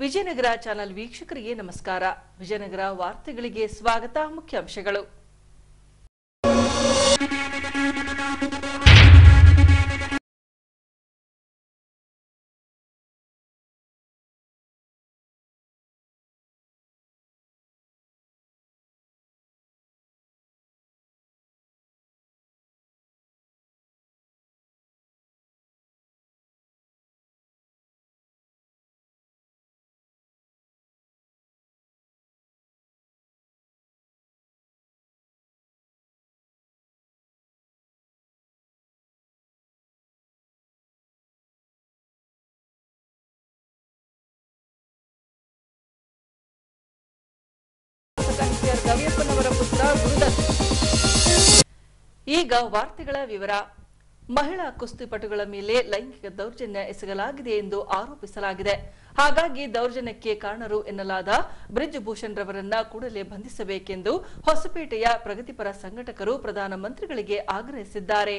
Vijayanagara channel ವೀಕ್ಷಕರಿಗೆ ನಮಸ್ಕಾರ. ವಿಜಯನಗರ ವಾರ್ತೆಗಳಿಗೆ ಸ್ವಾಗತ. ಮುಖ್ಯಾಂಶಗಳು. ಗವಿಯಪ್ಪನವರ ಪುತ್ರ ಗುರುದತ್. ಈಗ ವಾರ್ತೆಗಳ ವಿವರ. ಮಹಿಳಾ ಕುಸ್ತಿಪಟುಗಳ ಮೇಲೆ ಲೈಂಗಿಕ ದೌರ್ಜನ್ಯ ಎಸಗಲಾಗಿದೆ ಎಂದು ಆರೋಪಿಸಲಾಗಿದೆ. ಹಾಗಾಗಿ ದೌರ್ಜನ್ಯಕ್ಕೆ ಕಾರಣರು ಎನ್ನಲಾದ ಬ್ರಿಜ್ ಭೂಷಣ್ ರವರನ್ನ ಕೂಡಲೇ ಬಂಧಿಸಬೇಕೆಂದು ಹೊಸಪೇಟೆಯ ಪ್ರಗತಿಪರ ಸಂಘಟಕರು ಪ್ರಧಾನಮಂತ್ರಿಗಳಿಗೆ ಆಗ್ರಹಿಸಿದ್ದಾರೆ.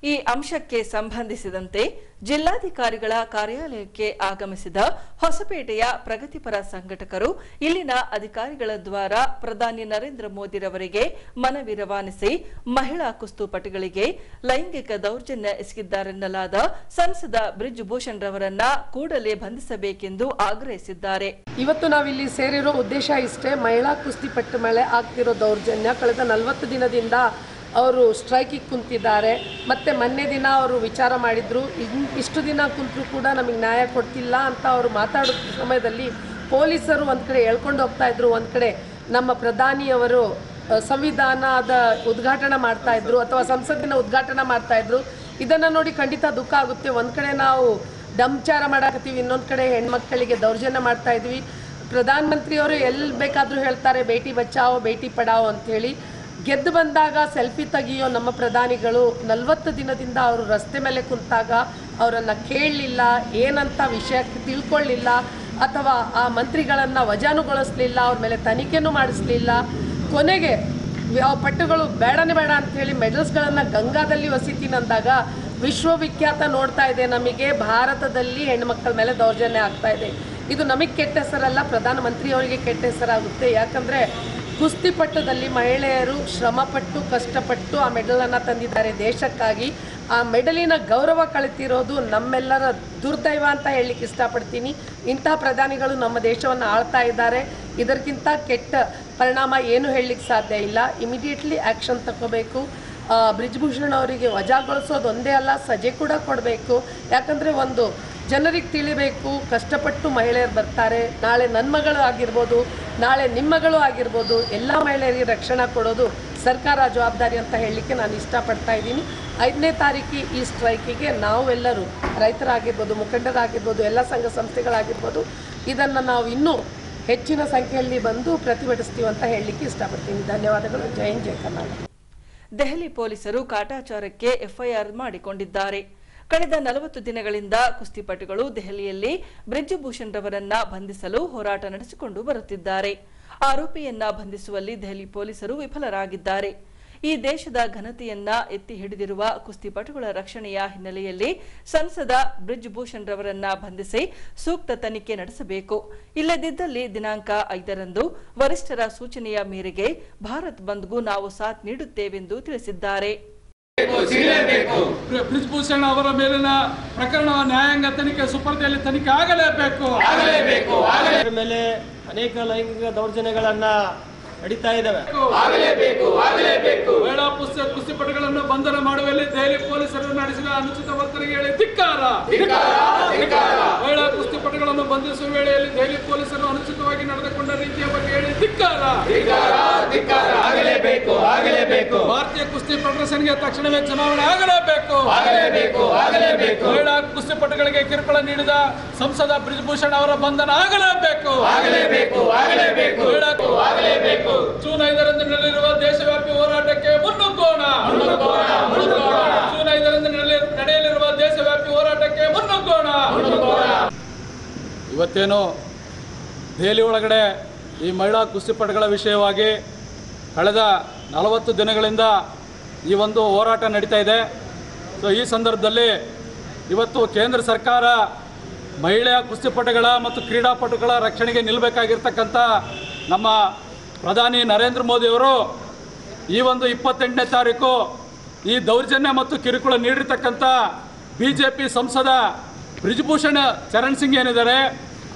ಈ ಅಂಶಕ್ಕೆ ಸಂಬಂಧಿಸಿದಂತೆ ಜಿಲ್ಲಾಧಿಕಾರಿಗಳ ಕಾರ್ಯಾಲಯಕ್ಕೆ ಆಗಮಿಸಿದ ಹೊಸಪೇಟೆಯ ಪ್ರಗತಿಪರ ಸಂಘಟಕರು ಇಲ್ಲಿನ ಅಧಿಕಾರಿಗಳ ದ್ವಾರ ಪ್ರಧಾನಿ ನರೇಂದ್ರ ಮೋದಿರವರಿಗೆ ಮನವಿ ರವಾನಿಸಿ ಮಹಿಳಾ ಕುಸ್ತಿಪಟುಗಳಿಗೆ ಲೈಂಗಿಕ ದೌರ್ಜನ್ಯ ಎಸಗಿದ್ದಾರೆನ್ನಲಾದ ಸಂಸದ ಬ್ರಿಜ್ ಭೂಷಣ್ ರವರನ್ನ ಕೂಡಲೇ ಬಂಧಿಸಬೇಕೆಂದು ಆಗ್ರಹಿಸಿದ್ದಾರೆ. ಇವತ್ತು ನಾವಿಲ್ಲಿ ಸೇರಿರೋ ಉದ್ದೇಶ ಇಷ್ಟೇ. ಮಹಿಳಾ ಕುಸ್ತಿಪಟು ಮೇಲೆ ಆಗ್ತಿರೋ ದೌರ್ಜನ್ಯ ಕಳೆದ 40 ದಿನದಿಂದ ಅವರು ಸ್ಟ್ರೈಕಿಗೆ ಕುಂತಿದ್ದಾರೆ. ಮತ್ತು ಮೊನ್ನೆ ದಿನ ಅವರು ವಿಚಾರ ಮಾಡಿದರು, ಇಷ್ಟು ದಿನ ಕುಂತರೂ ಕೂಡ ನಮಗೆ ನ್ಯಾಯ ಕೊಡ್ತಿಲ್ಲ ಅಂತ ಅವರು ಮಾತಾಡೋ ಸಮಯದಲ್ಲಿ ಪೊಲೀಸರು ಒಂದು ಕಡೆ ಹೇಳ್ಕೊಂಡು ಹೋಗ್ತಾ ಇದ್ರು, ಒಂದು ಕಡೆ ನಮ್ಮ ಪ್ರಧಾನಿಯವರು ಸಂವಿಧಾನದ ಉದ್ಘಾಟನೆ ಮಾಡ್ತಾಯಿದ್ರು ಅಥವಾ ಸಂಸತ್ತಿನ ಉದ್ಘಾಟನೆ ಮಾಡ್ತಾಯಿದ್ರು. ಇದನ್ನು ನೋಡಿ ಖಂಡಿತ ದುಃಖ ಆಗುತ್ತೆ. ಒಂದು ಕಡೆ ನಾವು ದಂಚಾರ ಮಾಡಾಕತ್ತೀವಿ, ಇನ್ನೊಂದು ಕಡೆ ಹೆಣ್ಮಕ್ಕಳಿಗೆ ದೌರ್ಜನ್ಯ ಮಾಡ್ತಾಯಿದ್ವಿ. ಪ್ರಧಾನಮಂತ್ರಿಯವರು ಎಲ್ಲಿ ಬೇಕಾದರೂ ಹೇಳ್ತಾರೆ ಬೇಟಿ ಬಚಾವೋ ಬೇಟಿ ಪಡಾವೋ ಅಂಥೇಳಿ. ಗೆದ್ದು ಬಂದಾಗ ಸೆಲ್ಫಿ ತೆಗಿಯೋ ನಮ್ಮ ಪ್ರಧಾನಿಗಳು 40 ದಿನದಿಂದ ಅವರು ರಸ್ತೆ ಮೇಲೆ ಕುಂತಾಗ ಅವರನ್ನು ಕೇಳಲಿಲ್ಲ, ಏನಂತ ವಿಷಯ ತಿಳ್ಕೊಳ್ಳಿಲ್ಲ, ಅಥವಾ ಆ ಮಂತ್ರಿಗಳನ್ನು ವಜಾನುಗೊಳಿಸಲಿಲ್ಲ, ಅವ್ರ ಮೇಲೆ ತನಿಖೆನೂ ಮಾಡಿಸಲಿಲ್ಲ. ಕೊನೆಗೆ ಪಟ್ಟುಗಳು ಬೇಡನೇ ಬೇಡ ಅಂಥೇಳಿ ಮೆಡಲ್ಸ್ಗಳನ್ನು ಗಂಗಾದಲ್ಲಿ ಒಸಿತೀನಿ ಅಂದಾಗ ವಿಶ್ವವಿಖ್ಯಾತ ನೋಡ್ತಾ ಇದೆ. ನಮಗೆ ಭಾರತದಲ್ಲಿ ಹೆಣ್ಣುಮಕ್ಕಳ ಮೇಲೆ ದೌರ್ಜನ್ಯ ಆಗ್ತಾ ಇದೆ. ಇದು ನಮಗೆ ಕೆಟ್ಟ ಹೆಸರಲ್ಲ, ಪ್ರಧಾನಮಂತ್ರಿಯವರಿಗೆ ಕೆಟ್ಟ ಹೆಸರಾಗುತ್ತೆ. ಯಾಕಂದರೆ ಕುಸ್ತಿಪಟ್ಟದಲ್ಲಿ ಮಹಿಳೆಯರು ಶ್ರಮಪಟ್ಟು ಕಷ್ಟಪಟ್ಟು ಆ ಮೆಡಲನ್ನು ತಂದಿದ್ದಾರೆ ದೇಶಕ್ಕಾಗಿ. ಆ ಮೆಡಲಿನ ಗೌರವ ಕಳೆತಿರೋದು ನಮ್ಮೆಲ್ಲರ ದುರ್ದೈವ ಅಂತ ಹೇಳಲಿಕ್ಕೆ ಇಷ್ಟಪಡ್ತೀನಿ. ಇಂಥ ಪ್ರಧಾನಿಗಳು ನಮ್ಮ ದೇಶವನ್ನು ಆಳ್ತಾ ಇದ್ದಾರೆ. ಇದಕ್ಕಿಂತ ಕೆಟ್ಟ ಪರಿಣಾಮ ಏನು ಹೇಳಲಿಕ್ಕೆ ಸಾಧ್ಯ ಇಲ್ಲ. ಇಮಿಡಿಯೇಟ್ಲಿ ಆ್ಯಕ್ಷನ್ ತಗೋಬೇಕು. ಬ್ರಿಜ್ ಭೂಷಣ್ ಅವರಿಗೆ ವಜಾಗೊಳಿಸೋದು ಒಂದೇ ಅಲ್ಲ, ಸಜೆ ಕೂಡ ಕೊಡಬೇಕು. ಯಾಕಂದರೆ ಒಂದು ಜನರಿಗೆ ತಿಳಿಬೇಕು, ಕಷ್ಟಪಟ್ಟು ಮಹಿಳೆಯರು ಬರ್ತಾರೆ. ನಾಳೆ ನನ್ನ ಮಗಳು ಆಗಿರ್ಬೋದು, ನಾಳೆ ನಿಮ್ಮ ಮಗಳು ಆಗಿರ್ಬೋದು, ಎಲ್ಲ ಮಹಿಳೆಯರಿಗೆ ರಕ್ಷಣೆ ಕೊಡೋದು ಸರ್ಕಾರ ಜವಾಬ್ದಾರಿ ಅಂತ ಹೇಳಲಿಕ್ಕೆ ನಾನು ಇಷ್ಟಪಡ್ತಾ ಇದ್ದೀನಿ. 5ನೇ ತಾರೀಕು ಈ ಸ್ಟ್ರೈಕಿಗೆ ನಾವೆಲ್ಲರೂ ರೈತರಾಗಿರ್ಬೋದು, ಮುಖಂಡರಾಗಿರ್ಬೋದು, ಎಲ್ಲ ಸಂಘ ಸಂಸ್ಥೆಗಳಾಗಿರ್ಬೋದು, ಇದನ್ನು ನಾವು ಇನ್ನೂ ಹೆಚ್ಚಿನ ಸಂಖ್ಯೆಯಲ್ಲಿ ಬಂದು ಪ್ರತಿಭಟಿಸ್ತೀವಿ ಅಂತ ಹೇಳಲಿಕ್ಕೆ ಇಷ್ಟಪಡ್ತೀನಿ. ಧನ್ಯವಾದಗಳು. ಜೈ ಹಿಂದ್, ಜೈ ಕರ್ನಾಟಕ. ದೆಹಲಿ ಪೊಲೀಸರು ಕಾಟಾಚಾರಕ್ಕೆ ಎಫ್ಐಆರ್ ಮಾಡಿಕೊಂಡಿದ್ದಾರೆ. ಕಳೆದ 40 ದಿನಗಳಿಂದ ಕುಸ್ತಿಪಟುಗಳು ದೆಹಲಿಯಲ್ಲಿ ಬ್ರಿಜ್ ಭೂಷಣ್ ರವರನ್ನ ಬಂಧಿಸಲು ಹೋರಾಟ ನಡೆಸಿಕೊಂಡು ಬರುತ್ತಿದ್ದಾರೆ. ಆರೋಪಿಯನ್ನ ಬಂಧಿಸುವಲ್ಲಿ ದೆಹಲಿ ಪೊಲೀಸರು ವಿಫಲರಾಗಿದ್ದಾರೆ. ಈ ದೇಶದ ಘನತೆಯನ್ನ ಎತ್ತಿ ಹಿಡಿದಿರುವ ಕುಸ್ತಿಪಟುಗಳ ರಕ್ಷಣೆಯ ಹಿನ್ನೆಲೆಯಲ್ಲಿ ಸಂಸದ ಬ್ರಿಜ್ ಭೂಷಣ್ ರವರನ್ನ ಬಂಧಿಸಿ ಸೂಕ್ತ ತನಿಖೆ ನಡೆಸಬೇಕು. ಇಲ್ಲದಿದ್ದಲ್ಲಿ ದಿನಾಂಕ 5ರಂದು ವರಿಷ್ಠರ ಸೂಚನೆಯ ಮೇರೆಗೆ ಭಾರತ್ ಬಂದ್ಗೂ ನಾವು ಸಾಥ್ ನೀಡುತ್ತೇವೆಂದು ತಿಳಿಸಿದ್ದಾರೆ. ಬ್ರಿಜ್ ಭೂಷಣ್ ಅವರ ಮೇಲಿನ ಪ್ರಕರಣ ನ್ಯಾಯಾಂಗ ತನಿಖೆ ಸುಪರ್ದಿಯಲ್ಲಿ ತನಿಖೆ ಆಗಲೇಬೇಕು. ಮೇಲೆ ಅನೇಕ ಲೈಂಗಿಕ ದೌರ್ಜನ್ಯಗಳನ್ನ ನಡೀತಾ ಇದ್ದಾವೆ. ಮಹಿಳಾ ಕುಸ್ತಿಪಟುಗಳನ್ನು ಬಂಧನ ಮಾಡುವಲ್ಲಿ ದೆಹಲಿ ಪೊಲೀಸರು ನಡೆಸಿದ ಅನುಚಿತ ವರ್ತನೆಗೆ ಧಿಕ್ಕಾರ. ಮಹಿಳಾ ಕುಸ್ತಿಪಟುಗಳನ್ನು ಬಂಧಿಸುವ ವೇಳೆಯಲ್ಲಿ ದೆಹಲಿ ಪೊಲೀಸರು ಅನುಚಿತವಾಗಿ ನಡೆದುಕೊಂಡ ರೀತಿಯ ಬಗ್ಗೆ ಹೇಳಿ ಧಿಕ್ಕಾರ. ಭಾರತೀಯ ಕುಸ್ತಿ ಫೆಡರೇಷನ್ಗೆ ತಕ್ಷಣವೇ ಚುನಾವಣೆ ಆಗಲೇಬೇಕು. ಮಹಿಳಾ ಕುಸ್ತಿಪಟುಗಳಿಗೆ ಕಿರುಕುಳ ನೀಡಿದ ಸಂಸದ ಬ್ರಿಜ್ ಭೂಷಣ್ ಅವರ ಬಂಧನ ಆಗಲೇಬೇಕು. ಜೂನ್ 5ರಂದು ನಡೆಯಲಿರುವ ದೇಶವ್ಯಾಪಿ ಹೋರಾಟಕ್ಕೆ ಮುನ್ನುಗ್ಗೋಣ. ಜೂನ್ 5ರಂದು ನಡೆಯಲಿರುವ ದೇಶವ್ಯಾಪಿ ಹೋರಾಟಕ್ಕೆ ಮುನ್ನುಗ್ಗೋಣ. ಇವತ್ತೇನು ದೆಹಲಿ ಒಳಗಡೆ ಈ ಮಹಿಳಾ ಕುಸ್ತಿಪಟುಗಳ ವಿಷಯವಾಗಿ ಕಳೆದ 40 ದಿನಗಳಿಂದ ಈ ಒಂದು ಹೋರಾಟ ನಡೀತಾ ಇದೆ. ಸೊ ಈ ಸಂದರ್ಭದಲ್ಲಿ ಇವತ್ತು ಕೇಂದ್ರ ಸರ್ಕಾರ ಮಹಿಳೆಯ ಕುಸ್ತಿಪಟುಗಳ ಮತ್ತು ಕ್ರೀಡಾಪಟುಗಳ ರಕ್ಷಣೆಗೆ ನಿಲ್ಲಬೇಕಾಗಿರ್ತಕ್ಕಂಥ ನಮ್ಮ ಪ್ರಧಾನಿ ನರೇಂದ್ರ ಮೋದಿಯವರು ಈ ಒಂದು 28ನೇ ತಾರೀಕು ಈ ದೌರ್ಜನ್ಯ ಮತ್ತು ಕಿರುಕುಳ ನೀಡಿರ್ತಕ್ಕಂಥ BJP ಸಂಸದ ಬ್ರಿಜ್ಭೂಷಣ್ ಚರಣ್ ಸಿಂಗ್ ಏನಿದ್ದಾರೆ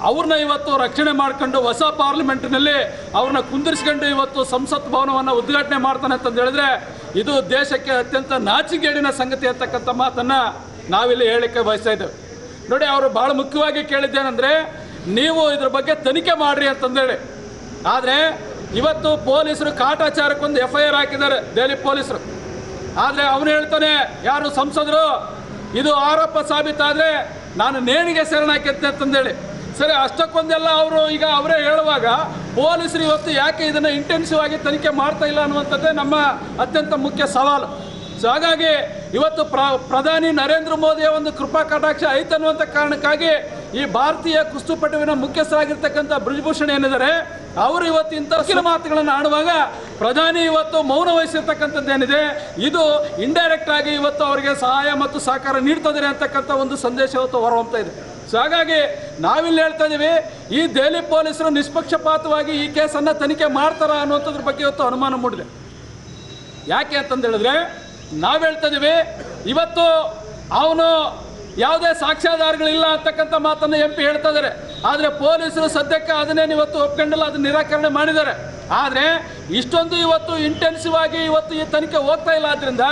ಅವ್ರನ್ನ ಇವತ್ತು ರಕ್ಷಣೆ ಮಾಡ್ಕೊಂಡು ಹೊಸ ಪಾರ್ಲಿಮೆಂಟ್ನಲ್ಲಿ ಅವ್ರನ್ನ ಕುಂದಿರಿಸ್ಕೊಂಡು ಇವತ್ತು ಸಂಸತ್ ಭವನವನ್ನು ಉದ್ಘಾಟನೆ ಮಾಡ್ತಾನೆ ಅಂತಂದು ಹೇಳಿದ್ರೆ ಇದು ದೇಶಕ್ಕೆ ಅತ್ಯಂತ ನಾಚಿಗೇಡಿನ ಸಂಗತಿ ಅಂತಕ್ಕಂಥ ಮಾತನ್ನು ನಾವಿಲ್ಲಿ ಹೇಳಲಿಕ್ಕೆ ಬಯಸ್ತಾ ಇದ್ದೇವೆ. ನೋಡಿ, ಅವರು ಭಾಳ ಮುಖ್ಯವಾಗಿ ಕೇಳಿದ್ದೇನೆಂದರೆ ನೀವು ಇದ್ರ ಬಗ್ಗೆ ತನಿಖೆ ಮಾಡಿರಿ ಅಂತಂದೇಳಿ. ಆದರೆ ಇವತ್ತು ಪೊಲೀಸರು ಕಾಟಾಚಾರಕ್ಕೊಂದು FIR ಹಾಕಿದ್ದಾರೆ ದೆಹಲಿ ಪೊಲೀಸರು. ಆದರೆ ಅವನು ಹೇಳ್ತಾನೆ, ಯಾರು ಸಂಸದರು, ಇದು ಆರೋಪ ಸಾಬೀತಾದರೆ ನಾನು ನೇಣಿಗೆ ಶರಣಾಕಿದ್ದೆ ಅಂತಂದೇಳಿ. ಸರಿ, ಅಷ್ಟಕ್ಕೊಂದೆಲ್ಲ ಅವರು ಈಗ ಅವರೇ ಹೇಳುವಾಗ ಪೊಲೀಸರು ಇವತ್ತು ಯಾಕೆ ಇದನ್ನು ಇಂಟೆನ್ಸಿವ್ ಆಗಿ ತನಿಖೆ ಮಾಡ್ತಾ ಇಲ್ಲ ಅನ್ನುವಂಥದ್ದೇ ನಮ್ಮ ಅತ್ಯಂತ ಮುಖ್ಯ ಸವಾಲು. ಸೊ ಹಾಗಾಗಿ ಇವತ್ತು ಪ್ರಧಾನಿ ನರೇಂದ್ರ ಮೋದಿಯ ಒಂದು ಕೃಪಾ ಕಟಾಕ್ಷ ಐತನ್ನುವಂಥ ಕಾರಣಕ್ಕಾಗಿ ಈ ಭಾರತೀಯ ಕುಸ್ತಿಪಟುವಿನ ಮುಖ್ಯಸ್ಥರಾಗಿರ್ತಕ್ಕಂಥ ಬ್ರಿಜ್ಭೂಷಣ್ ಏನಿದ್ದಾರೆ ಅವರು ಇವತ್ತು ಇಂಥ ಮಾತುಗಳನ್ನು ಆಡುವಾಗ ಪ್ರಧಾನಿ ಇವತ್ತು ಮೌನ ವಹಿಸಿರ್ತಕ್ಕಂಥದ್ದೇನಿದೆ ಇದು ಇಂಡೈರೆಕ್ಟ್ ಆಗಿ ಇವತ್ತು ಅವರಿಗೆ ಸಹಾಯ ಮತ್ತು ಸಹಕಾರ ನೀಡ್ತದೆ ಅಂತಕ್ಕಂಥ ಒಂದು ಸಂದೇಶ ಇವತ್ತು ಹೊರಹೊಮ್ತಾ ಇದೆ. ಸೊ ಹಾಗಾಗಿ ನಾವಿಲ್ಲಿ ಹೇಳ್ತಾ ಇದ್ದೀವಿ, ಈ ದೆಹಲಿ ಪೊಲೀಸರು ನಿಷ್ಪಕ್ಷಪಾತವಾಗಿ ಈ ಕೇಸನ್ನು ತನಿಖೆ ಮಾಡ್ತಾರ ಅನ್ನುವಂಥದ್ರ ಬಗ್ಗೆ ಇವತ್ತು ಅನುಮಾನ ಮೂಡಿದೆ. ಯಾಕೆ ಅಂತಂದು ಹೇಳಿದ್ರೆ ನಾವು ಹೇಳ್ತಾ ಇದ್ದೀವಿ, ಇವತ್ತು ಅವನು ಯಾವುದೇ ಸಾಕ್ಷ್ಯಾಧಾರಗಳಿಲ್ಲ ಅಂತಕ್ಕಂಥ ಮಾತನ್ನು MP ಹೇಳ್ತಾ ಇದ್ದಾರೆ. ಆದರೆ ಪೊಲೀಸರು ಸದ್ಯಕ್ಕೆ ಅದನ್ನೇನು ಇವತ್ತು ಒಪ್ಕೊಂಡಿಲ್ಲ, ಅದನ್ನು ನಿರಾಕರಣೆ ಮಾಡಿದ್ದಾರೆ. ಆದರೆ ಇಷ್ಟೊಂದು ಇವತ್ತು ಇಂಟೆನ್ಸಿವ್ ಆಗಿ ಇವತ್ತು ಈ ತನಿಖೆ ಹೋಗ್ತಾ ಇಲ್ಲ. ಆದ್ದರಿಂದ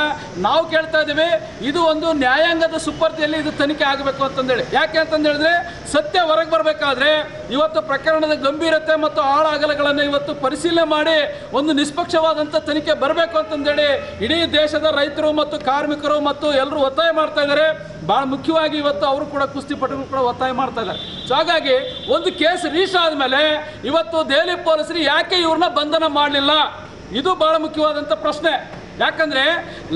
ನಾವು ಕೇಳ್ತಾ ಇದ್ದೀವಿ, ಇದು ಒಂದು ನ್ಯಾಯಾಂಗದ ಸುಪರ್ದಿಯಲ್ಲಿ ಇದು ತನಿಖೆ ಆಗಬೇಕು ಅಂತಂದೇಳಿ. ಯಾಕೆ ಅಂತಂದು ಹೇಳಿದ್ರೆ ಸತ್ಯ ಹೊರಗೆ ಬರಬೇಕಾದ್ರೆ ಇವತ್ತು ಪ್ರಕರಣದ ಗಂಭೀರತೆ ಮತ್ತು ಆಳಾಗಲಗಳನ್ನು ಇವತ್ತು ಪರಿಶೀಲನೆ ಮಾಡಿ ಒಂದು ನಿಷ್ಪಕ್ಷವಾದಂಥ ತನಿಖೆ ಬರಬೇಕು ಅಂತಂದೇಳಿ ಇಡೀ ದೇಶದ ರೈತರು ಮತ್ತು ಕಾರ್ಮಿಕರು ಮತ್ತು ಎಲ್ಲರೂ ಒತ್ತಾಯ ಮಾಡ್ತಾ ಇದ್ದಾರೆ. ಭಾಳ ಮುಖ್ಯವಾಗಿ ಇವತ್ತು ಅವರು ಕೂಡ ಕುಸ್ತಿಪಟುಗಳು ಕೂಡ ಒತ್ತಾಯ ಮಾಡ್ತಾ ಇದ್ದಾರೆ. ಸೊ ಹಾಗಾಗಿ ಒಂದು ಕೇಸ್ ರಿಜಿಸ್ಟರ್ ಆದಮೇಲೆ ಇವತ್ತು ದೆಹಲಿ ಪೊಲೀಸರು ಯಾಕೆ ಇವ್ರನ್ನ ಬಂಧನ ಮಾಡಲಿಲ್ಲ, ಇದು ಬಹಳ ಮುಖ್ಯವಾದಂಥ ಪ್ರಶ್ನೆ. ಯಾಕಂದರೆ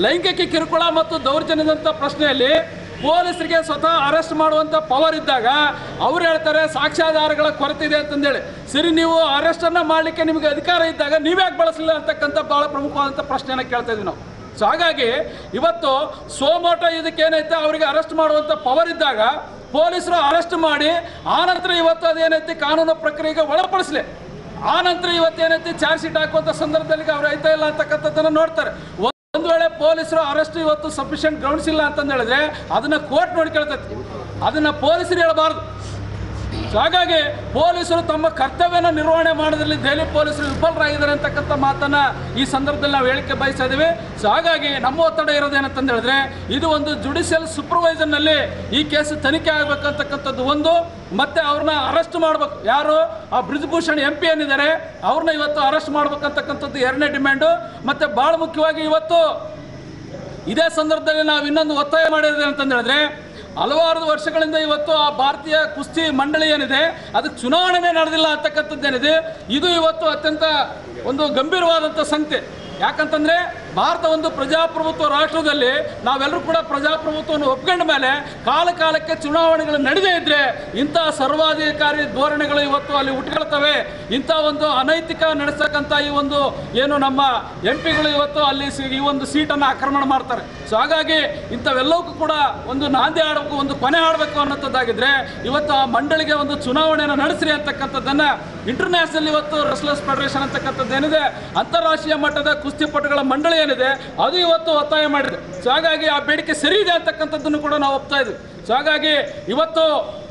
ಲೈಂಗಿಕ ಕಿರುಕುಳ ಮತ್ತು ದೌರ್ಜನ್ಯದಂಥ ಪ್ರಶ್ನೆಯಲ್ಲಿ ಪೊಲೀಸರಿಗೆ ಸ್ವತಃ ಅರೆಸ್ಟ್ ಮಾಡುವಂಥ ಪವರ್ ಇದ್ದಾಗ ಅವ್ರು ಹೇಳ್ತಾರೆ ಸಾಕ್ಷ್ಯಾಧಾರಗಳ ಕೊರತೆ ಇದೆ ಅಂತಂದೇಳಿ. ಸರಿ, ನೀವು ಅರೆಸ್ಟನ್ನು ಮಾಡಲಿಕ್ಕೆ ನಿಮಗೆ ಅಧಿಕಾರ ಇದ್ದಾಗ ನೀವ್ಯಾಕೆ ಬಳಸಲಿಲ್ಲ ಅಂತಕ್ಕಂಥ ಭಾಳ ಪ್ರಮುಖವಾದಂಥ ಪ್ರಶ್ನೆಯನ್ನು ಕೇಳ್ತಾ ಇದ್ದೀವಿ ನಾವು. ಸೊ ಹಾಗಾಗಿ ಇವತ್ತು ಸೋಮೋಟೋ ಇದಕ್ಕೇನೈತೆ ಅವರಿಗೆ ಅರೆಸ್ಟ್ ಮಾಡುವಂಥ ಪವರ್ ಇದ್ದಾಗ ಪೊಲೀಸರು ಅರೆಸ್ಟ್ ಮಾಡಿ ಆನಂತರ ಇವತ್ತು ಅದೇನೈತಿ ಕಾನೂನು ಪ್ರಕ್ರಿಯೆಗೆ ಒಳಪಡಿಸಲಿ. ಆನಂತರ ಇವತ್ತೇನೈತಿ ಚಾರ್ಜ್ ಶೀಟ್ ಹಾಕುವಂಥ ಸಂದರ್ಭದಲ್ಲಿ ಅವ್ರು ಆಯ್ತಾ ಇಲ್ಲ ಅಂತಕ್ಕಂಥದ್ದನ್ನು ನೋಡ್ತಾರೆ. ಒಂದು ವೇಳೆ ಪೊಲೀಸರು ಅರೆಸ್ಟ್ ಇವತ್ತು ಸಫಿಷಿಯೆಂಟ್ ಗ್ರೌಂಡ್ಸ್ ಇಲ್ಲ ಅಂತಂದು ಹೇಳಿದ್ರೆ ಅದನ್ನು ಕೋರ್ಟ್ ನೋಡ್ಕೊಳ್ತೈತಿ, ಅದನ್ನು ಪೊಲೀಸರು ಹೇಳಬಾರ್ದು. ಸೊ ಹಾಗಾಗಿ ಪೊಲೀಸರು ತಮ್ಮ ಕರ್ತವ್ಯನ ನಿರ್ವಹಣೆ ಮಾಡೋದ್ರಲ್ಲಿ ದೆಹಲಿ ಪೊಲೀಸರು ವಿಫಲರಾಗಿದ್ದಾರೆ ಅಂತಕ್ಕಂಥ ಮಾತನ್ನು ಈ ಸಂದರ್ಭದಲ್ಲಿ ನಾವು ಹೇಳಿಕೆ ಬಯಸ್ತಾ ಇದ್ದೀವಿ. ಸೊ ಹಾಗಾಗಿ ನಮ್ಮ ಒತ್ತಡ ಇರೋದೇನಂತಂದು ಹೇಳಿದ್ರೆ ಇದು ಒಂದು ಜುಡಿಷಿಯಲ್ ಸೂಪರ್ವೈಸರ್ನಲ್ಲಿ ಈ ಕೇಸ್ ತನಿಖೆ ಆಗಬೇಕಂತಕ್ಕಂಥದ್ದು ಒಂದು, ಮತ್ತೆ ಅವ್ರನ್ನ ಅರೆಸ್ಟ್ ಮಾಡಬೇಕು. ಯಾರು ಆ ಬ್ರಿಜ್ಭೂಷಣ್ MP ಏನಿದ್ದಾರೆ ಅವ್ರನ್ನ ಇವತ್ತು ಅರೆಸ್ಟ್ ಮಾಡ್ಬೇಕಂತಕ್ಕಂಥದ್ದು ಎರಡನೇ ಡಿಮ್ಯಾಂಡು. ಮತ್ತು ಭಾಳ ಮುಖ್ಯವಾಗಿ ಇವತ್ತು ಇದೇ ಸಂದರ್ಭದಲ್ಲಿ ನಾವು ಇನ್ನೊಂದು ಒತ್ತಾಯ ಮಾಡಿರೋದು ಅಂತಂದು ಹೇಳಿದ್ರೆ ಹಲವಾರು ವರ್ಷಗಳಿಂದ ಇವತ್ತು ಆ ಭಾರತೀಯ ಕುಸ್ತಿ ಮಂಡಳಿ ಏನಿದೆ ಅದಕ್ಕೆ ಚುನಾವಣೆ ನಡೆದಿಲ್ಲ ಅಂತಕ್ಕಂಥದ್ದೇನಿದೆ ಇದು ಇವತ್ತು ಅತ್ಯಂತ ಒಂದು ಗಂಭೀರವಾದಂಥ ಸಂಗತಿ. ಯಾಕಂತಂದರೆ ಭಾರತ ಒಂದು ಪ್ರಜಾಪ್ರಭುತ್ವ ರಾಷ್ಟ್ರದಲ್ಲಿ ನಾವೆಲ್ಲರೂ ಕೂಡ ಪ್ರಜಾಪ್ರಭುತ್ವವನ್ನು ಒಪ್ಕೊಂಡ ಮೇಲೆ ಕಾಲಕ್ಕೆ ಚುನಾವಣೆಗಳು ನಡೆದೇ ಇದ್ದರೆ ಇಂಥ ಸರ್ವಾಧಿಕಾರಿ ಧೋರಣೆಗಳು ಇವತ್ತು ಅಲ್ಲಿ ಹುಟ್ಕೊಳ್ತವೆ. ಇಂಥ ಒಂದು ಅನೈತಿಕ ನಡೆಸ್ತಕ್ಕಂಥ ಈ ಒಂದು ಏನು ನಮ್ಮ MP ಗಳು ಇವತ್ತು ಅಲ್ಲಿ ಈ ಒಂದು ಸೀಟನ್ನು ಆಕ್ರಮಣ ಮಾಡ್ತಾರೆ. ಸೊ ಹಾಗಾಗಿ ಇಂಥವೆಲ್ಲವಕ್ಕೂ ಕೂಡ ಒಂದು ನಾಂದಿ ಆಡಬೇಕು, ಒಂದು ಕೊನೆ ಆಡಬೇಕು ಅನ್ನೋಂಥದ್ದಾಗಿದ್ದರೆ ಇವತ್ತು ಆ ಮಂಡಳಿಗೆ ಒಂದು ಚುನಾವಣೆಯನ್ನು ನಡೆಸ್ರಿ ಅಂತಕ್ಕಂಥದ್ದನ್ನು ಇಂಟರ್ನ್ಯಾಷನಲ್ ಇವತ್ತು ರೆಸ್ಲರ್ಸ್ ಫೆಡರೇಷನ್ ಅಂತಕ್ಕಂಥದ್ದೇನಿದೆ ಅಂತಾರಾಷ್ಟ್ರೀಯ ಮಟ್ಟದ ಕುಸ್ತಿಪಟುಗಳ ಮಂಡಳಿ ಏನಿದೆ ಅದು ಇವತ್ತು ಒತ್ತಾಯ ಮಾಡಿದೆ. ಸೊ ಹಾಗಾಗಿ ಆ ಬೇಡಿಕೆ ಸರಿ ಇದೆ ಅಂತಕ್ಕಂಥದ್ದನ್ನು ಕೂಡ ನಾವು ಒಪ್ತಾ ಇದ್ವಿ. ಸೊ ಹಾಗಾಗಿ ಇವತ್ತು